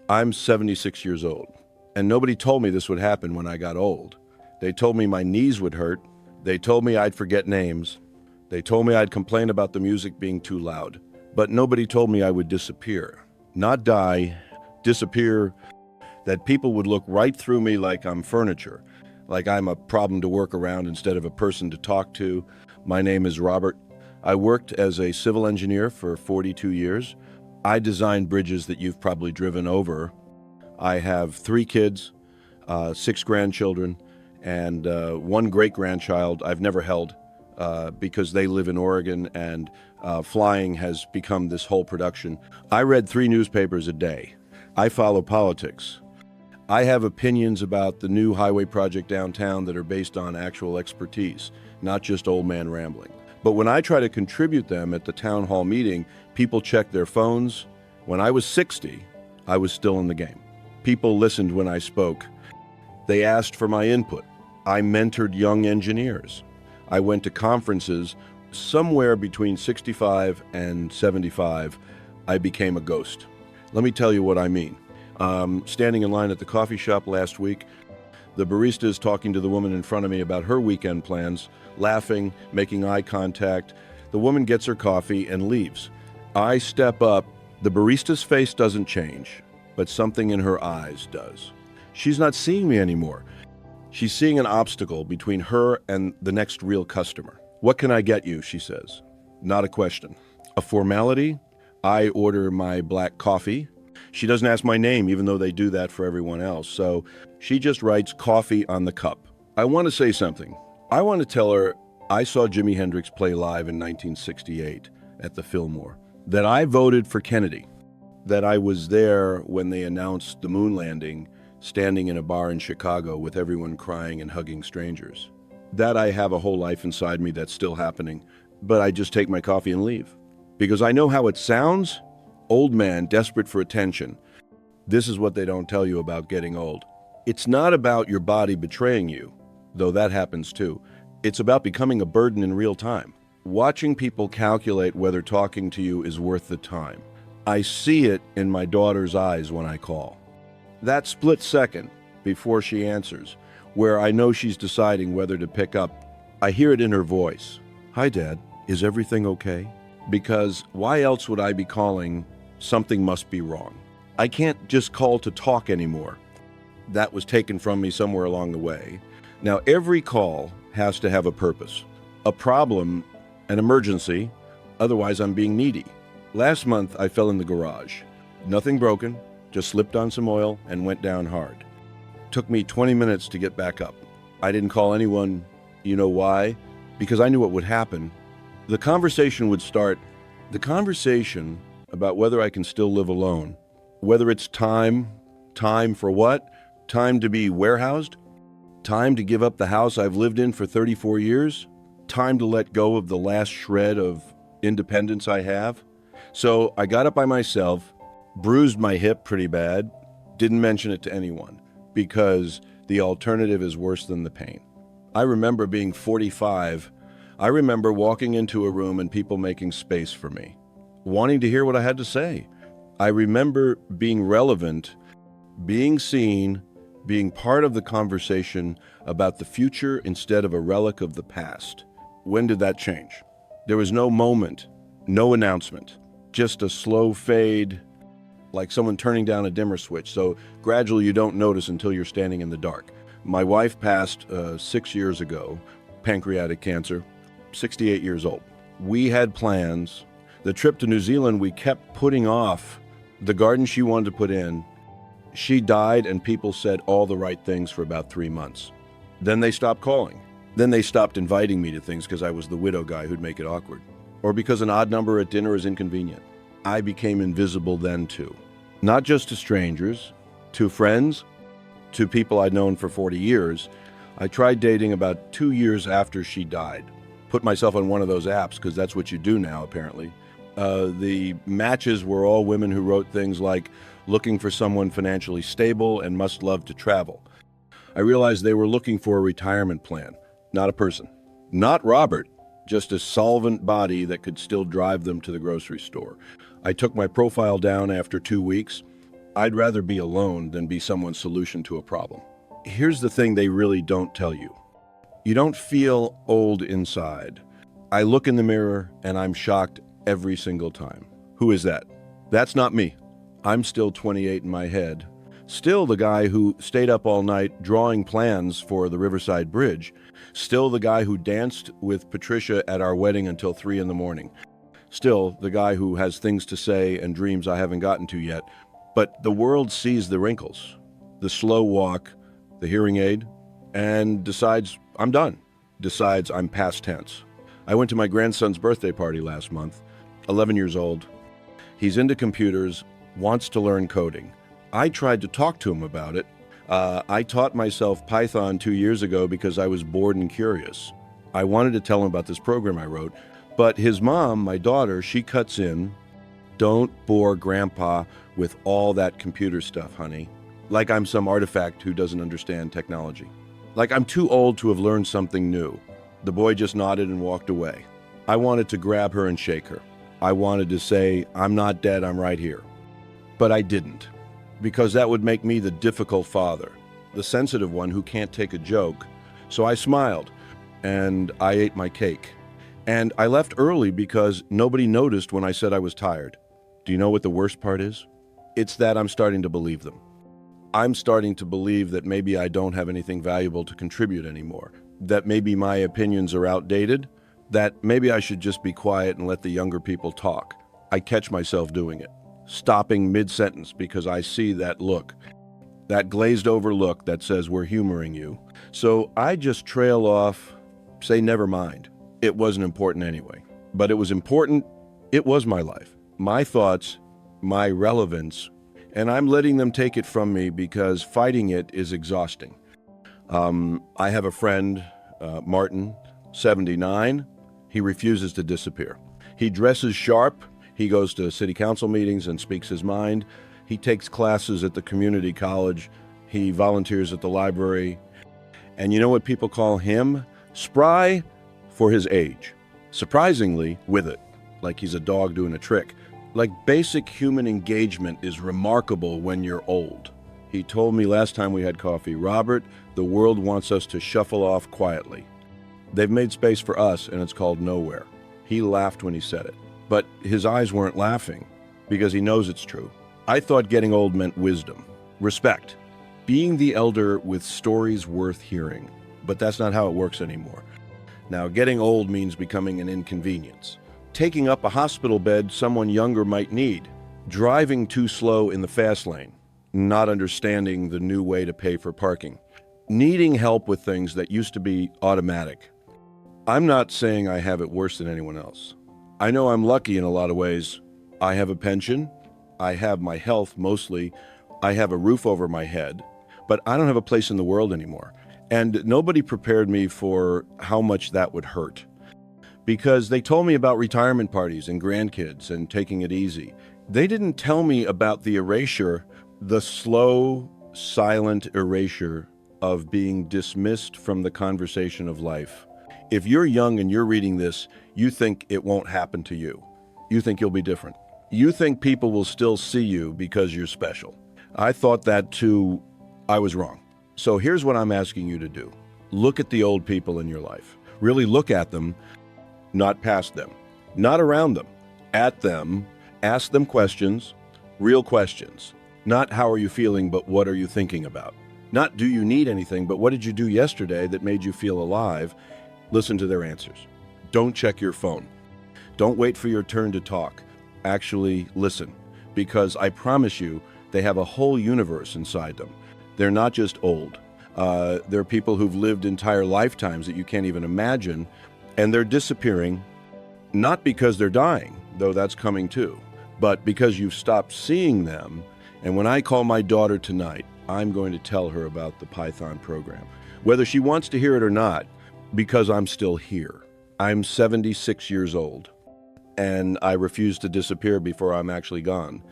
I'm 76 years old, and nobody told me this would happen when I got old. They told me my knees would hurt. They told me I'd forget names. They told me I'd complain about the music being too loud. But nobody told me I would disappear. Not die, disappear, that people would look right through me like I'm furniture, like I'm a problem to work around instead of a person to talk to. My name is Robert. I worked as a civil engineer for 42 years. I designed bridges that you've probably driven over. I have 3 kids, 6 grandchildren, and 1 great-grandchild I've never held because they live in Oregon, and flying has become this whole production. I read 3 newspapers a day. I follow politics. I have opinions about the new highway project downtown that are based on actual expertise, not just old man rambling. But when I try to contribute them at the town hall meeting, people check their phones. When I was 60, I was still in the game. People listened when I spoke. They asked for my input. I mentored young engineers. I went to conferences. Somewhere between 65 and 75, I became a ghost. Let me tell you what I mean. Standing in line at the coffee shop last week, the barista is talking to the woman in front of me about her weekend plans, laughing, making eye contact. The woman gets her coffee and leaves. I step up. The barista's face doesn't change, but something in her eyes does. She's not seeing me anymore. She's seeing an obstacle between her and the next real customer. "What can I get you?" she says. Not a question. A formality. I order my black coffee. She doesn't ask my name, even though they do that for everyone else. So she just writes coffee on the cup. I want to say something. I want to tell her I saw Jimi Hendrix play live in 1968 at the Fillmore, that I voted for Kennedy, that I was there when they announced the moon landing, standing in a bar in Chicago with everyone crying and hugging strangers. That I have a whole life inside me that's still happening, but I just take my coffee and leave. Because I know how it sounds. Old man, desperate for attention. This is what they don't tell you about getting old. It's not about your body betraying you, though that happens too. It's about becoming a burden in real time. Watching people calculate whether talking to you is worth the time. I see it in my daughter's eyes when I call. That split second before she answers, where I know she's deciding whether to pick up, I hear it in her voice. "Hi, Dad. Is everything okay?" Because why else would I be calling? Something must be wrong. I can't just call to talk anymore. That was taken from me somewhere along the way. Now, every call has to have a purpose, a problem, an emergency, otherwise I'm being needy. Last month, I fell in the garage. Nothing broken, just slipped on some oil and went down hard. Took me 20 minutes to get back up. I didn't call anyone. You know why? Because I knew what would happen. The conversation would start. The conversation about whether I can still live alone, whether it's time for what? Time to be warehoused? Time to give up the house I've lived in for 34 years? Time to let go of the last shred of independence I have? So I got up by myself, bruised my hip pretty bad, didn't mention it to anyone, because the alternative is worse than the pain. I remember being 45. I remember walking into a room and people making space for me, wanting to hear what I had to say. I remember being relevant, being seen, being part of the conversation about the future instead of a relic of the past. When did that change? There was no moment, no announcement, just a slow fade, like someone turning down a dimmer switch. So gradually you don't notice until you're standing in the dark. My wife passed 6 years ago, pancreatic cancer, 68 years old. We had plans. The trip to New Zealand, we kept putting off. The garden she wanted to put in, she died and people said all the right things for about 3 months. Then they stopped calling. Then they stopped inviting me to things because I was the widow guy who'd make it awkward. Or because an odd number at dinner is inconvenient. I became invisible then too. Not just to strangers, to friends, to people I'd known for 40 years. I tried dating about 2 years after she died. Put myself on one of those apps because that's what you do now, apparently. The matches were all women who wrote things like looking for someone financially stable and must love to travel. I realized they were looking for a retirement plan, not a person. Not Robert, just a solvent body that could still drive them to the grocery store. I took my profile down after 2 weeks. I'd rather be alone than be someone's solution to a problem. Here's the thing they really don't tell you. You don't feel old inside. I look in the mirror and I'm shocked every single time. Who is that? That's not me. I'm still 28 in my head. Still the guy who stayed up all night drawing plans for the Riverside Bridge. Still the guy who danced with Patricia at our wedding until 3 in the morning. Still the guy who has things to say and dreams I haven't gotten to yet. But the world sees the wrinkles, the slow walk, the hearing aid, and decides I'm done, decides I'm past tense. I went to my grandson's birthday party last month, 11 years old. He's into computers, wants to learn coding. I tried to talk to him about it. I taught myself Python 2 years ago because I was bored and curious. I wanted to tell him about this program I wrote, but his mom, my daughter, she cuts in, "Don't bore Grandpa with all that computer stuff, honey." Like I'm some artifact who doesn't understand technology. Like I'm too old to have learned something new. The boy just nodded and walked away. I wanted to grab her and shake her. I wanted to say, "I'm not dead, I'm right here." But I didn't, because that would make me the difficult father, the sensitive one who can't take a joke. So I smiled, and I ate my cake. And I left early because nobody noticed when I said I was tired. Do you know what the worst part is? It's that I'm starting to believe them. I'm starting to believe that maybe I don't have anything valuable to contribute anymore, that maybe my opinions are outdated, that maybe I should just be quiet and let the younger people talk. I catch myself doing it, stopping mid-sentence because I see that look, that glazed over look that says we're humoring you. So I just trail off, say never mind. It wasn't important anyway. But it was important. It was my life, my thoughts, my relevance, and I'm letting them take it from me because fighting it is exhausting. I have a friend, Martin, 79. He refuses to disappear. He dresses sharp. He goes to city council meetings and speaks his mind. He takes classes at the community college. He volunteers at the library. And you know what people call him? Spry for his age. Surprisingly, with it, like he's a dog doing a trick. Like basic human engagement is remarkable when you're old. He told me last time we had coffee, "Robert, the world wants us to shuffle off quietly. They've made space for us and it's called nowhere." He laughed when he said it, but his eyes weren't laughing because he knows it's true. I thought getting old meant wisdom, respect, being the elder with stories worth hearing, but that's not how it works anymore. Now, getting old means becoming an inconvenience. Taking up a hospital bed someone younger might need, driving too slow in the fast lane, not understanding the new way to pay for parking, needing help with things that used to be automatic. I'm not saying I have it worse than anyone else. I know I'm lucky in a lot of ways. I have a pension, I have my health mostly, I have a roof over my head, but I don't have a place in the world anymore. And nobody prepared me for how much that would hurt. Because they told me about retirement parties and grandkids and taking it easy. They didn't tell me about the erasure, the slow, silent erasure of being dismissed from the conversation of life. If you're young and you're reading this, you think it won't happen to you. You think you'll be different. You think people will still see you because you're special. I thought that too. I was wrong. So here's what I'm asking you to do. Look at the old people in your life. Really look at them. Not past them, not around them, at them. Ask them questions, real questions. Not how are you feeling, but what are you thinking about? Not do you need anything, but what did you do yesterday that made you feel alive? Listen to their answers. Don't check your phone. Don't wait for your turn to talk. Actually listen, because I promise you, they have a whole universe inside them. They're not just old. They're people who've lived entire lifetimes that you can't even imagine. And they're disappearing, not because they're dying, though that's coming too, but because you've stopped seeing them. And when I call my daughter tonight, I'm going to tell her about the Python program, whether she wants to hear it or not, because I'm still here. I'm 76 years old, and I refuse to disappear before I'm actually gone.